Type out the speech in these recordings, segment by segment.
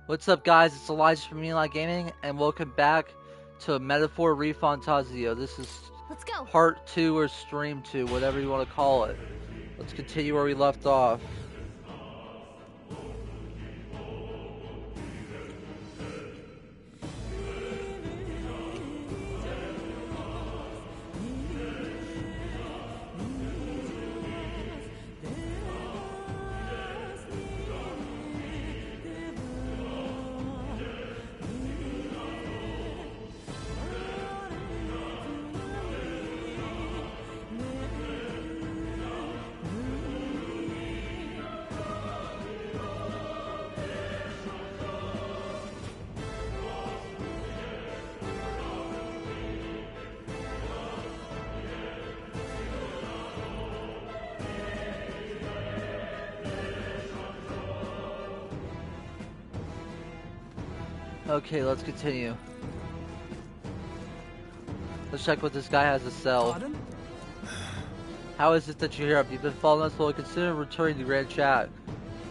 What's up, guys? It's Elijah from Eli Gaming, and welcome back to Metaphor Refantazio. This is Let's go. part 2 or stream 2, whatever you want to call it. Let's continue where we left off. Okay, let's continue. Let's check what this guy has to sell. Pardon? How is it that you're here? You've been following us? Well, consider returning to Grand Chat.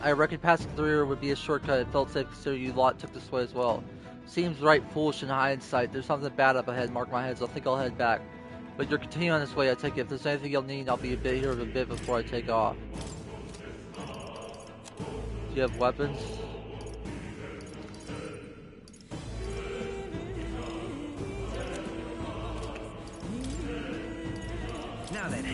I reckon passing through here would be a shortcut. It felt safe considering you lot took this way as well. Seems right foolish in hindsight. There's something bad up ahead. Mark my heads. I think I'll head back. But you're continuing on this way, I take it. If there's anything you'll need, I'll be a bit here in a bit before I take off. Do you have weapons? Now then.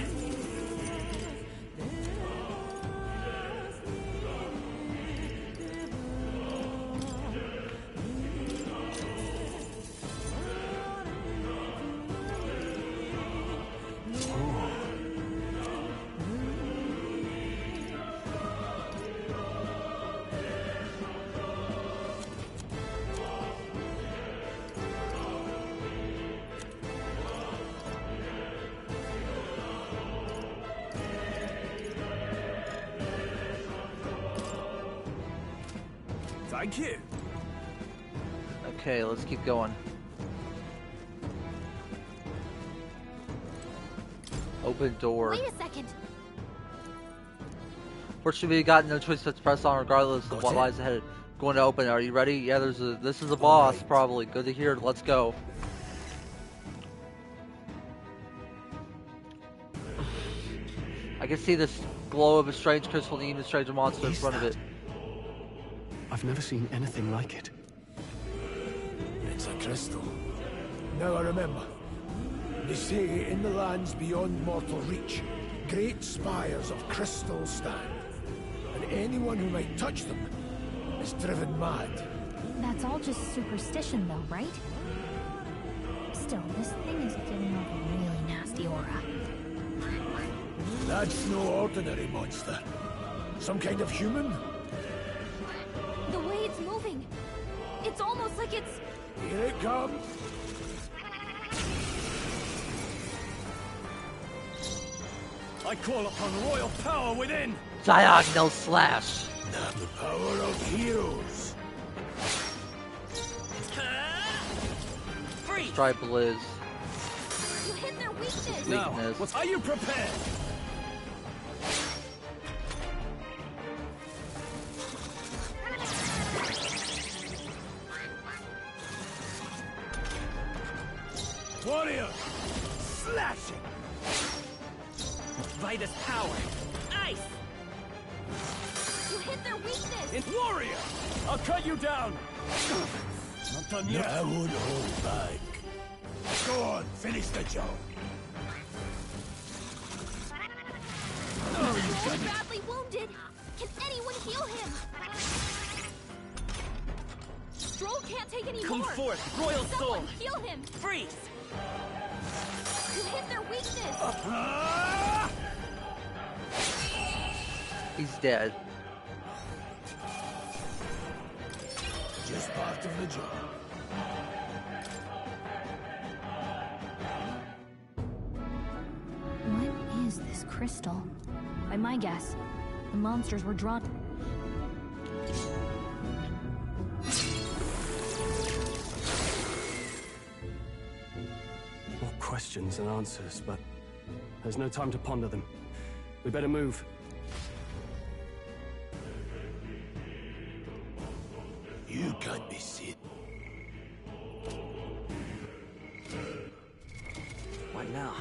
Thank you. Okay, let's keep going. Open door. Wait a second. Fortunately, we got no choice but to press on regardless of what lies ahead. Going to open. Are you ready? Yeah, this is a boss, probably. Good to hear. Let's go. I can see this glow of a strange crystal and even a stranger monster in front of it. I've never seen anything like it. It's a crystal. Now I remember. They say in the lands beyond mortal reach, great spires of crystal stand. And anyone who might touch them is driven mad. That's all just superstition though, right? Still, this thing is giving off a really nasty aura. That's no ordinary monster. Some kind of human? The way it's moving, it's almost like it's... Here it comes. I call upon royal power within. Diagonal slash. The power of heroes. Free. Try Blizz. You hit their weakness! Now, Weakness. are you prepared? Warrior, slashing. Vitus power, ice. You hit their weakness! In warrior, I'll cut you down. Not done yet. I won't hold back. Go on, finish the job. He's badly wounded! Can anyone heal him? Stroll can't take any Come more! forth, royal soul. Someone heal him! Freeze. You hit their weakness! He's dead. Just part of the job. What is this crystal? By my guess, the monsters were drawn... More questions and answers, but there's no time to ponder them. We better move. You can't be seen. What now?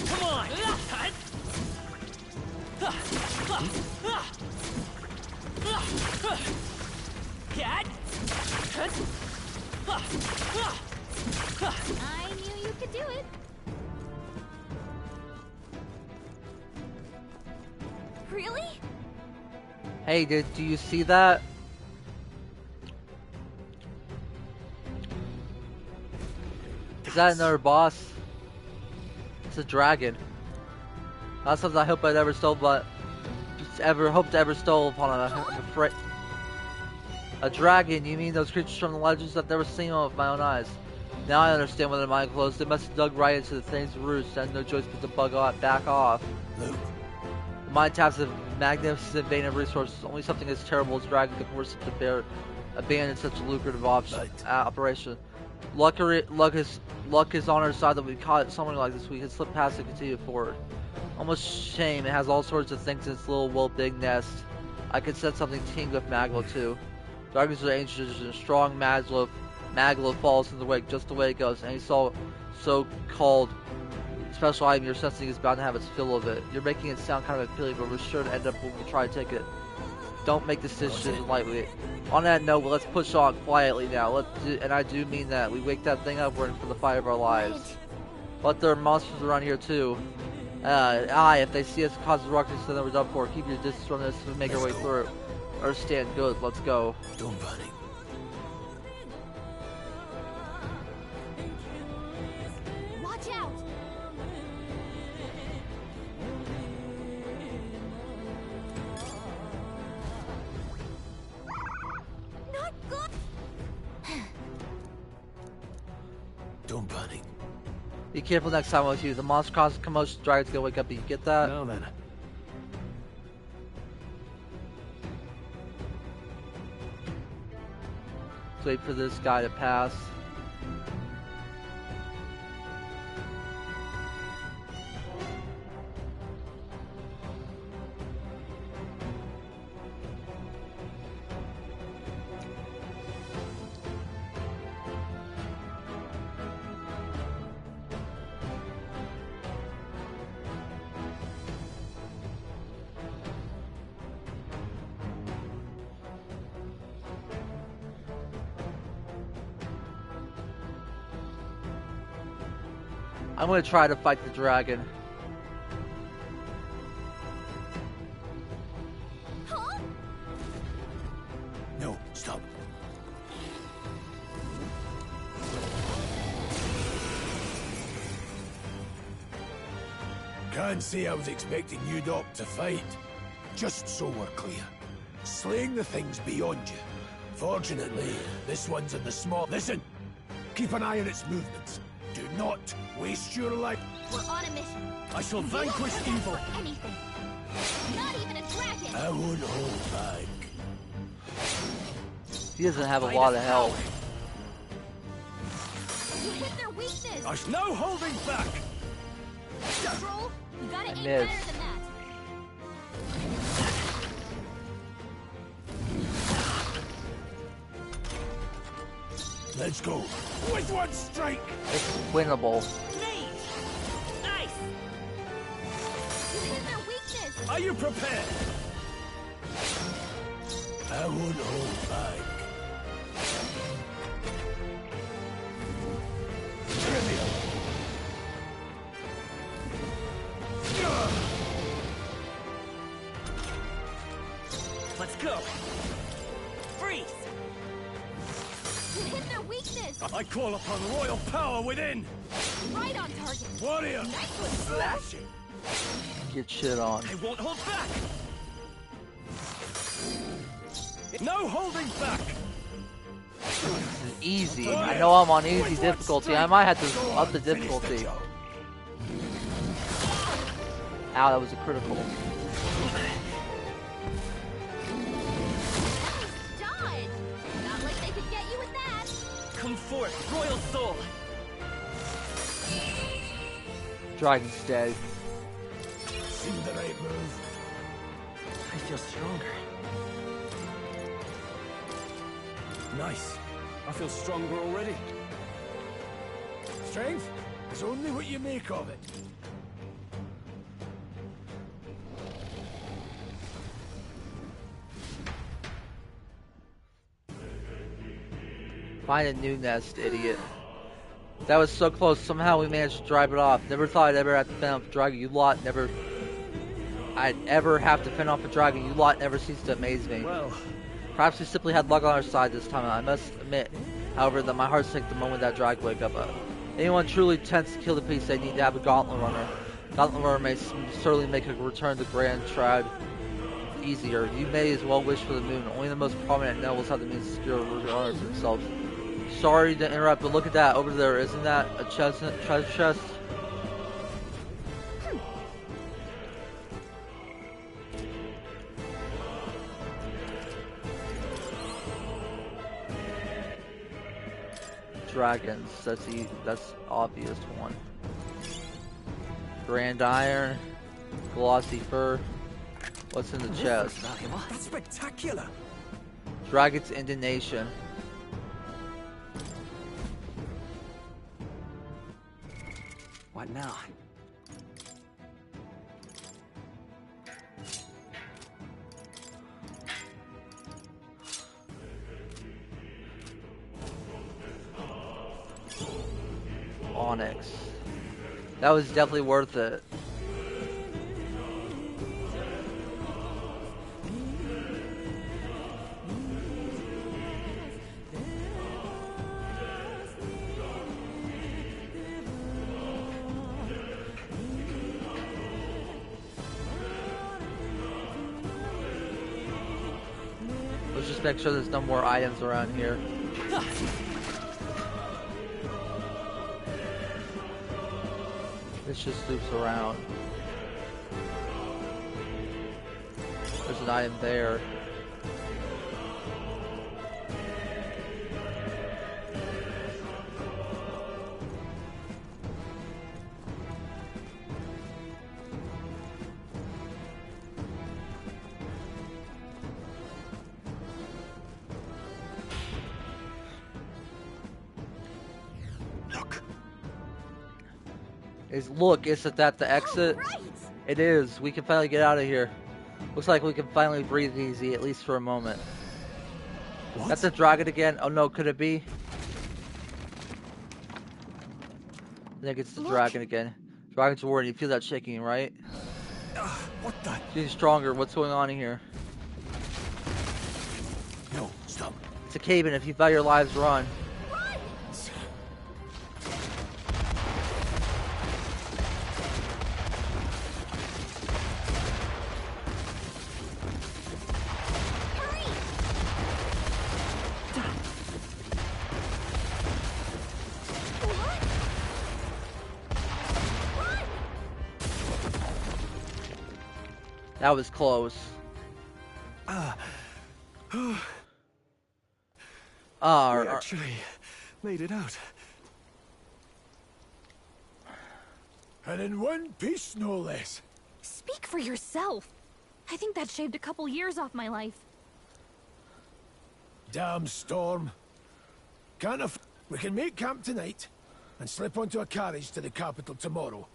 Come on! Cat! I knew you could do it. Really? Hey, do you see that? Is that another boss? It's a dragon. Not something I hope I'd ever stole, but just ever hope to ever stole upon a dragon. You mean those creatures from the legends? I've never seen one with my own eyes. Now I understand why their mind closed. They must have dug right into the thing's roots and no choice but to back off. Look, The mind taps a magnificent vein of resources. Only something as terrible as dragon could force it to abandon such a lucrative operation. Luck is on our side that we caught something like this. We can slip past and continue forward. Almost shame. It has all sorts of things in its little big nest. I could sense something teamed with Maglo too. Dragons are ancient and strong. Maglo falls in the wake just the way it goes. Any so-called special item you're sensing is bound to have its fill of it. You're making it sound kind of appealing, but we're sure to end up when we try to take it. Don't make decisions lightly. On that note, let's push on quietly now. And I do mean that. We wake that thing up, we're in for the fight of our lives. But there are monsters around here too. If they see us cause a ruckus, then we're done for. Keep your distance from this and make our way through. Understand? Good. Let's go. don't panic. Watch out! Not good. Don't panic. Be careful next time with you. The monster causes commotion. Dragon's gonna wake up. You get that? Now then. Let's wait for this guy to pass. I'm gonna try to fight the dragon. Huh? No, stop. Can't say I was expecting you, Doc, to fight. Just so we're clear. Slaying the thing's beyond you. Fortunately, this one's in the small... Listen! Keep an eye on its movements. Do not waste your life. We're on a mission. I shall We vanquish won't evil! for anything. Not even a dragon. I won't hold back. He doesn't have a lot of health. You hit their weakness. There's no holding back! Troll, you gotta aim missed. better than that. Let's go. With one strike! It's winnable. Nice! You hit their weakness. Are you prepared? I won't hold back. Trivia. Let's go! Freeze! You hit their weakness. I call upon royal power within! Right on target. Warrior! Nice one, Slash it! Get shit on. I won't hold back! No holding back! This is easy. I know I'm on easy difficulty. I might have to up the difficulty. Ow, that was a critical. Dodge. Not like they could get you with that. Come forth, royal soul! Dragon's dead. Seemed the right move. I feel stronger. Nice. I feel stronger already. Strength is only what you make of it. Find a new nest, idiot. That was so close. Somehow we managed to drive it off. Never thought I'd ever have to fend off a dragon. You lot never... I'd ever have to fend off a dragon. You lot never cease to amaze me. Well, Perhaps we simply had luck on our side this time. I must admit, however, that my heart sank the moment that dragon woke up. Anyone truly intends to kill the beast, they need to have a gauntlet runner. Gauntlet runner may certainly make a return to Grand Trad easier. You may as well wish for the moon. Only the most prominent nobles have the means to secure honor for themselves. Sorry to interrupt, but look at that over there. Isn't that a treasure chest? Dragons. That's obvious one. Grand iron, glossy fur. What's in the chest? That's spectacular! Dragon's indignation. What now? Onyx. That was definitely worth it. Let's just make sure there's no more items around here. This just loops around. There's an item there. Look, isn't that the exit? Oh, right. It is. We can finally get out of here. Looks like we can finally breathe easy, at least for a moment. what? That's a dragon again. Oh no, could it be? I think it's the dragon again. Dragon's warning. You feel that shaking, right? What the? Getting stronger. What's going on in here? No, stop. It's a cave-in. If you value your lives, run. That was close. We Our actually made it out. And in one piece, no less. Speak for yourself. I think that shaved a couple years off my life. Damn storm. We can make camp tonight and slip onto a carriage to the capital tomorrow.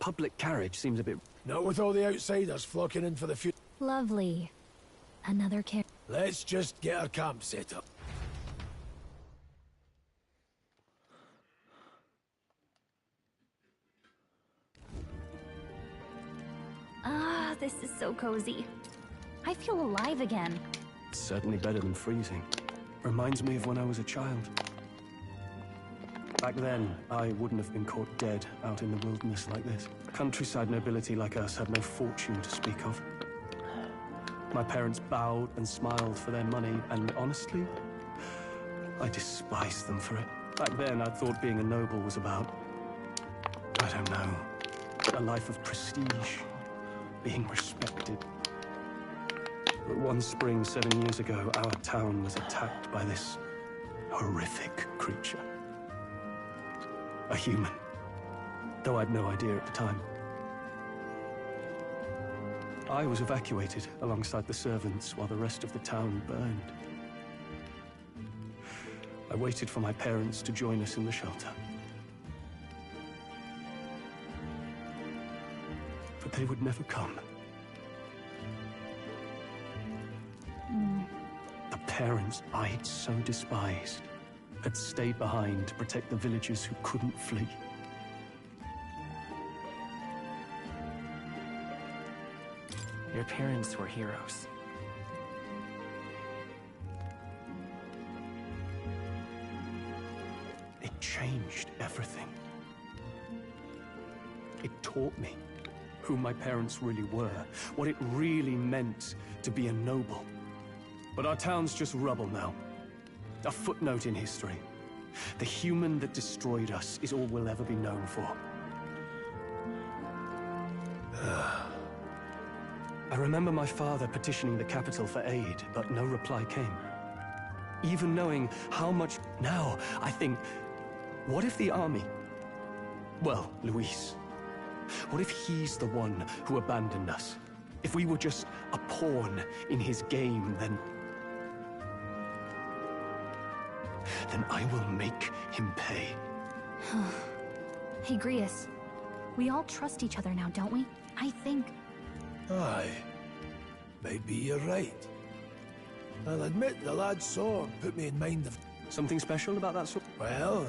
Public carriage seems a bit... Not with all the outsiders flocking in for the funeral. Lovely. Another care. Let's just get our camp set up. Ah, this is so cozy. I feel alive again. Certainly better than freezing. Reminds me of when I was a child. Back then, I wouldn't have been caught dead out in the wilderness like this. Countryside nobility like us had no fortune to speak of. My parents bowed and smiled for their money, and honestly, I despised them for it. Back then, I thought being a noble was about, I don't know, a life of prestige, being respected. But one spring 7 years ago, our town was attacked by this horrific creature. A human, though I'd no idea at the time. I was evacuated alongside the servants while the rest of the town burned. I waited for my parents to join us in the shelter. But they would never come. The parents I'd so despised had stayed behind to protect the villagers who couldn't flee. Your parents were heroes. It changed everything. It taught me who my parents really were, what it really meant to be a noble. But our town's just rubble now. A footnote in history. The human that destroyed us is all we'll ever be known for. I remember my father petitioning the capital for aid, but no reply came. Even knowing how much... Now, I think, what if the army... Well, Luis. What if he's the one who abandoned us? If we were just a pawn in his game, then I will make him pay. Hey, Grius. We all trust each other now, don't we? I think... Aye. Maybe you're right. I'll admit the lad's sword put me in mind of... Something special about that sword? Well,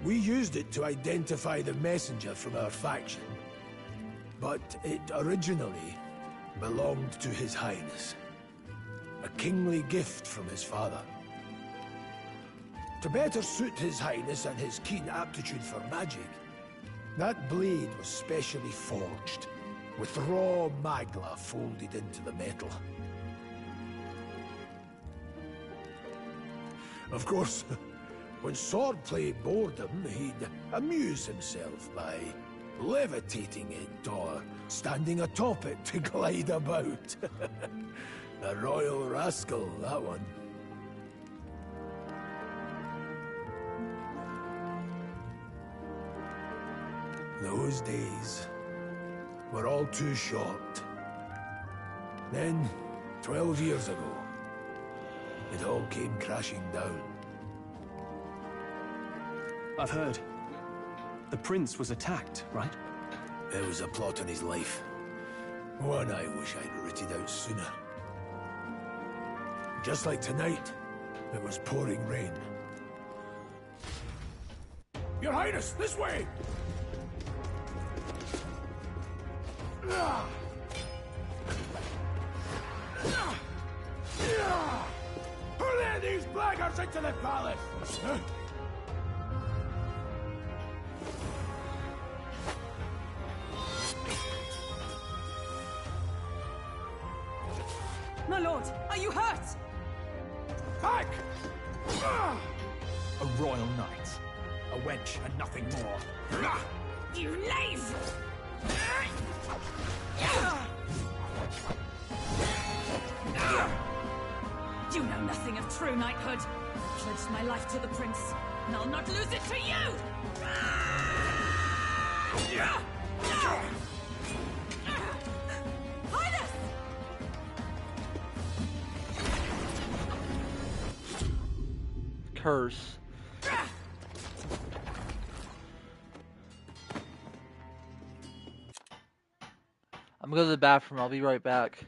we used it to identify the messenger from our faction. But it originally belonged to His Highness. A kingly gift from his father. To better suit His Highness and his keen aptitude for magic, that blade was specially forged, with raw magla folded into the metal. Of course, when swordplay bored him, he'd amuse himself by levitating it or standing atop it to glide about. A royal rascal, that one. Those days were all too short. Then, 12 years ago, it all came crashing down. I've heard. The prince was attacked, right? It was a plot on his life. One I wish I'd rooted out sooner. Just like tonight, it was pouring rain. Your Highness, this way! Hurl these blackguards into the palace! My lord, are you hurt? Back! A royal knight. A wench and nothing more. You knave! You know nothing of true knighthood. I pledged my life to the prince, and I'll not lose it to you! Highness! Curse. I'm gonna go to the bathroom. I'll be right back.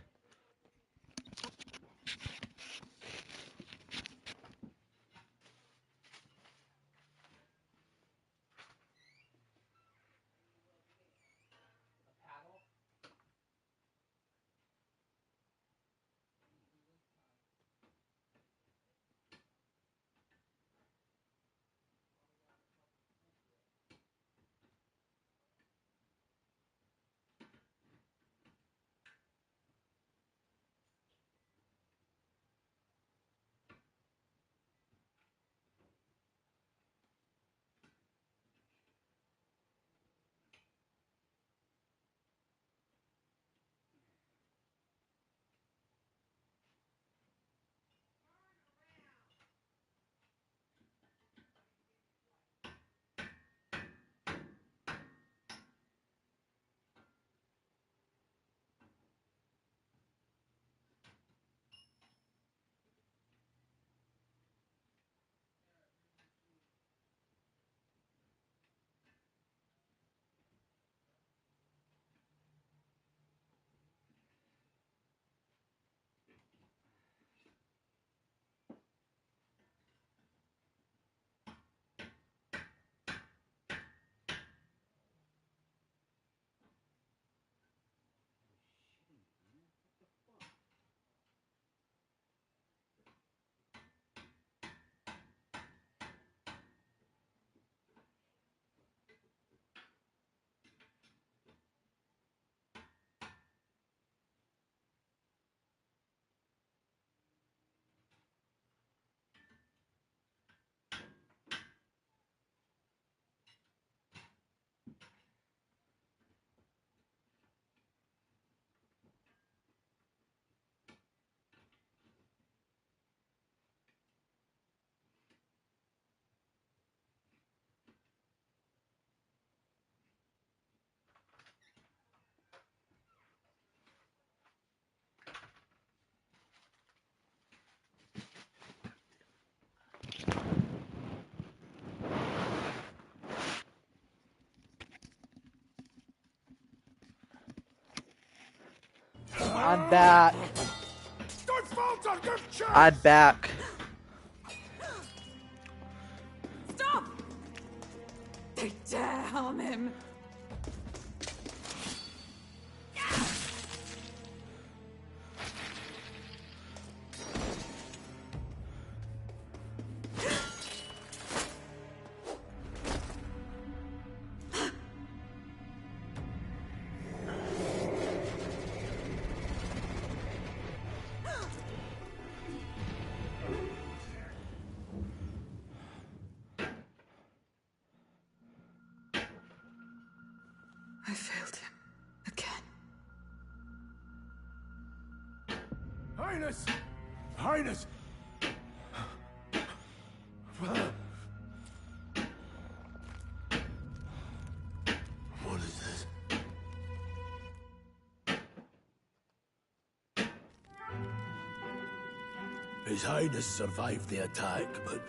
I'm back. Don't falter, give chase! I'm back. Stop! They dare harm him. I failed him again. Highness! Highness! What is this? His Highness survived the attack, but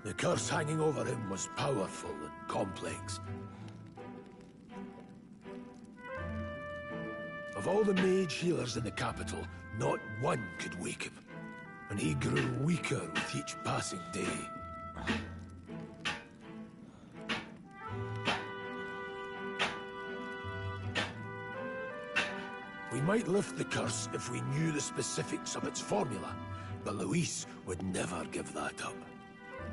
the curse hanging over him was powerful and complex. Of all the mage healers in the capital, not one could wake him. And he grew weaker with each passing day. We might lift the curse if we knew the specifics of its formula, but Luis would never give that up.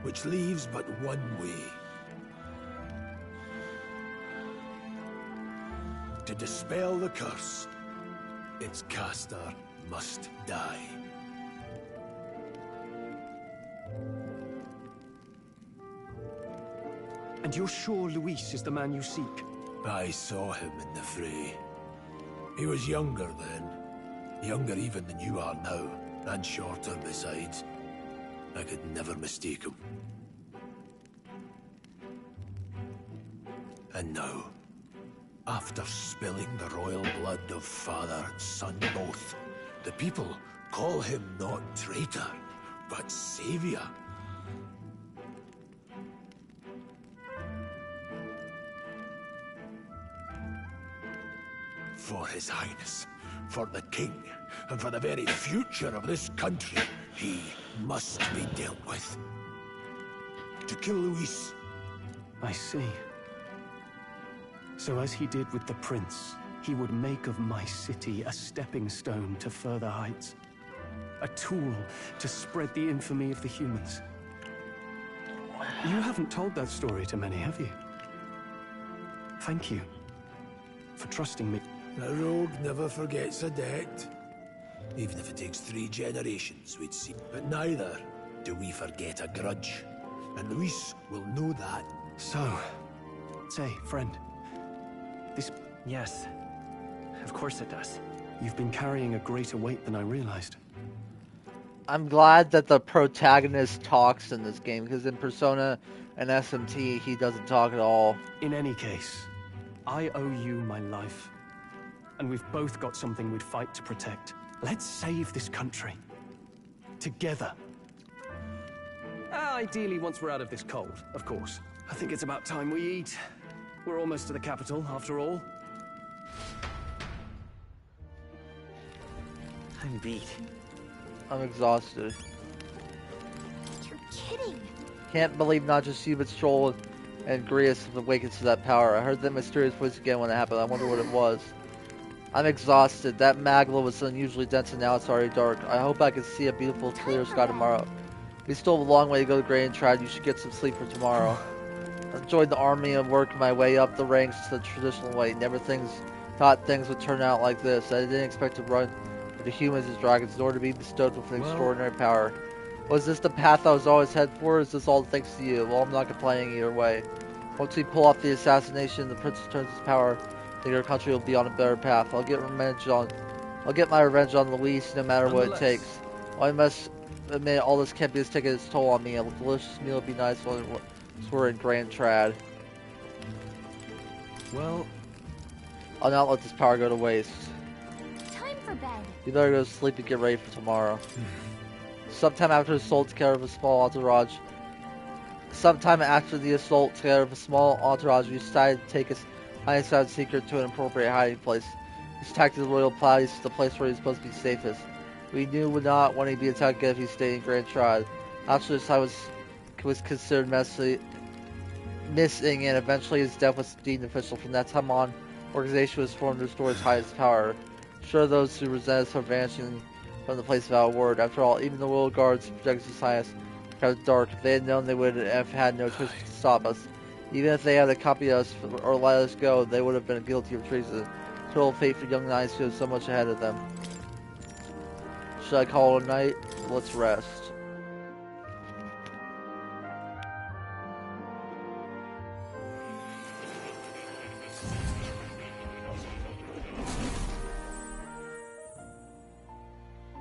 Which leaves but one way. To dispel the curse, its caster must die. And you're sure Luis is the man you seek? I saw him in the fray. He was younger then. Younger even than you are now, and shorter besides. I could never mistake him. And now, after spilling the royal blood of father and son both, the people call him not traitor, but savior. For His Highness, for the King, and for the very future of this country, he must be dealt with. To kill Luis. I see. So as he did with the prince, he would make of my city a stepping stone to further heights. A tool to spread the infamy of the humans. You haven't told that story to many, have you? Thank you for trusting me. A rogue never forgets a debt. Even if it takes 3 generations, we'd see. But neither do we forget a grudge. And Luis will know that. So, say, friend, this... Yes. Of course it does. You've been carrying a greater weight than I realized. I'm glad that the protagonist talks in this game, because in Persona and SMT, he doesn't talk at all. In any case, I owe you my life. And we've both got something we'd fight to protect. Let's save this country. Together. Ideally, once we're out of this cold, of course. I think it's about time we eat. We're almost to the capital, after all. I'm beat. I'm exhausted. You're kidding. Can't believe not just you, but Stroll and Grius have awakened to that power. I heard that mysterious voice again when it happened. I wonder what it was. I'm exhausted. That magla was unusually dense and now it's already dark. I hope I can see a beautiful, clear sky tomorrow. We still have a long way to go to Grand Trad. You should get some sleep for tomorrow. I've joined the army and worked my way up the ranks the traditional way. Never thought things would turn out like this. I didn't expect to run into humans as dragons, nor to be bestowed with an extraordinary power. Was this the path I was always headed for, or is this all thanks to you? Well, I'm not complaining either way. Once we pull off the assassination, the prince returns his power, then your country will be on a better path. I'll get my revenge on Luis, no matter what it takes. Well, I must admit, all this camping has taken its toll on me. A delicious meal would be nice when we're in Grand Trad. Well, I'll not let this power go to waste. Time for bed. You better go to sleep and get ready for tomorrow. Sometime after the assault together with a small entourage, we decided to take his hiding spot secret to an appropriate hiding place. He's attacked the royal palace, the place where he's supposed to be safest. We knew would not want to be attacked again if he stayed in Grand Trad. After this, I was considered missing, and eventually his death was deemed official. From that time on, organization was formed to restore its highest power. Sure, those who resent us for vanishing from the place without a word. After all, even the royal guards protected his highness. It was dark. If they had known, they would have had no choice to stop us. Even if they had accompanied us or let us go, they would have been guilty of treason. Total fate for young knights who have so much ahead of them. Should I call it a night? Let's rest.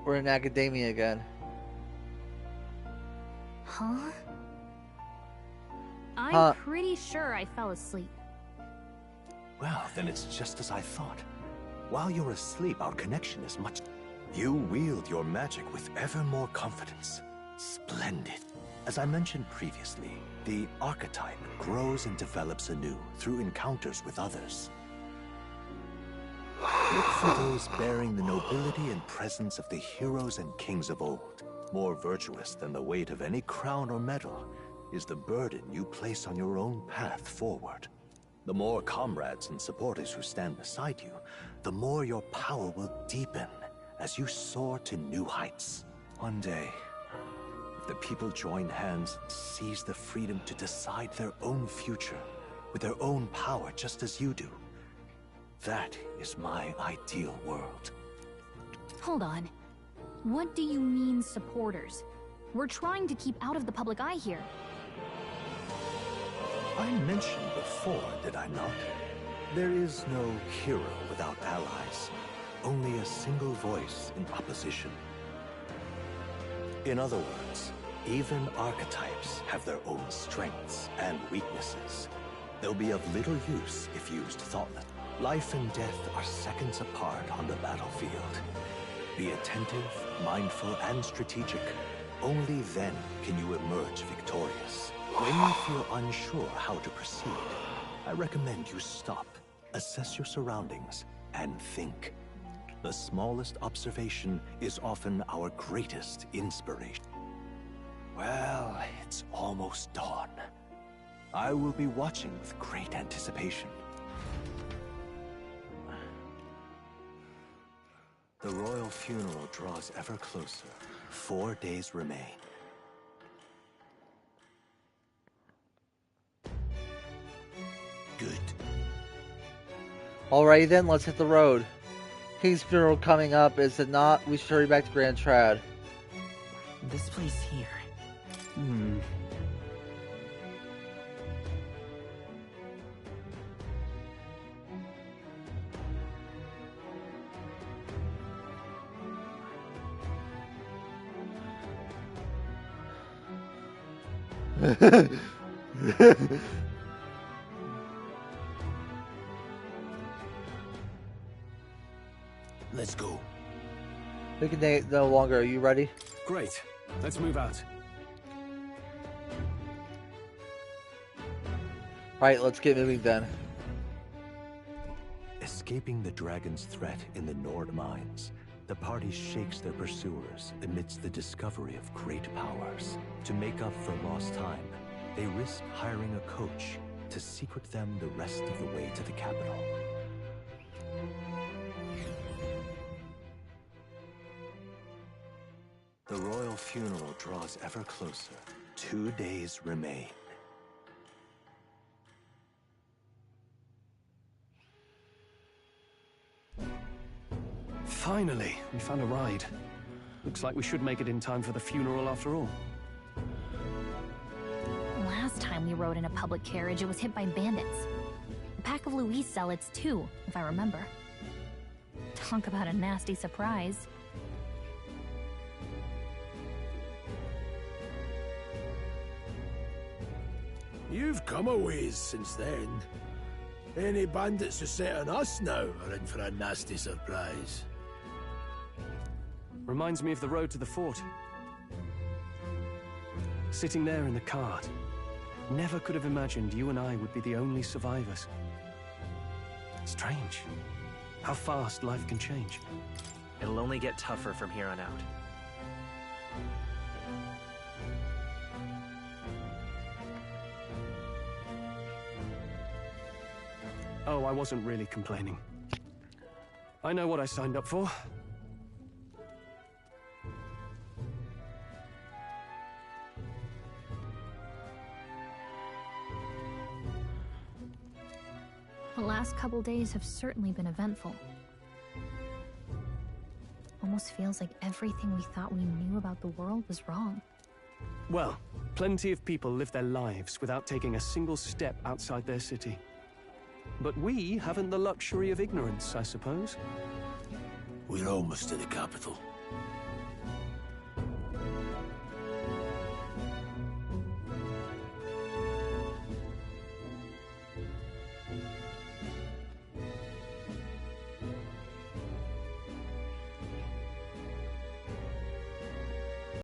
We're in academia again. Huh? I'm pretty sure I fell asleep. Well, then it's just as I thought. While you're asleep, our connection is much... You wield your magic with ever more confidence. Splendid. As I mentioned previously, the archetype grows and develops anew through encounters with others. Look for those bearing the nobility and presence of the heroes and kings of old. More virtuous than the weight of any crown or medal is the burden you place on your own path forward. The more comrades and supporters who stand beside you, the more your power will deepen as you soar to new heights. One day, if the people join hands and seize the freedom to decide their own future with their own power just as you do, that is my ideal world. Hold on. What do you mean, supporters? We're trying to keep out of the public eye here. I mentioned before, did I not? There is no hero without allies. Only a single voice in opposition. In other words, even archetypes have their own strengths and weaknesses. They'll be of little use if used thoughtlessly. Life and death are seconds apart on the battlefield. Be attentive, mindful, and strategic. Only then can you emerge victorious. When you feel unsure how to proceed, I recommend you stop, assess your surroundings, and think. The smallest observation is often our greatest inspiration. Well, it's almost dawn. I will be watching with great anticipation. The royal funeral draws ever closer. 4 days remain. Good. Alrighty then, let's hit the road. King's funeral coming up, is it not? We should hurry back to Grand Trad. This place here. Let's go. We can wait no longer. Are you ready? Great. Let's move out. Right, let's get moving then. Escaping the dragon's threat in the Nord mines, the party shakes their pursuers amidst the discovery of great powers. To make up for lost time, they risk hiring a coach to secret them the rest of the way to the capital. The royal funeral draws ever closer. 2 days remain. Finally, we found a ride. Looks like we should make it in time for the funeral after all. Last time we rode in a public carriage, it was hit by bandits. A pack of Louise zealots, too, if I remember. Talk about a nasty surprise. You've come a ways since then. Any bandits who set on us now are in for a nasty surprise. Reminds me of the road to the fort. Sitting there in the cart. Never could have imagined you and I would be the only survivors. Strange. How fast life can change. It'll only get tougher from here on out. Oh, I wasn't really complaining. I know what I signed up for. The last couple days have certainly been eventful. Almost feels like everything we thought we knew about the world was wrong. Well, plenty of people live their lives without taking a single step outside their city. But we haven't the luxury of ignorance, I suppose. We're almost to the capital.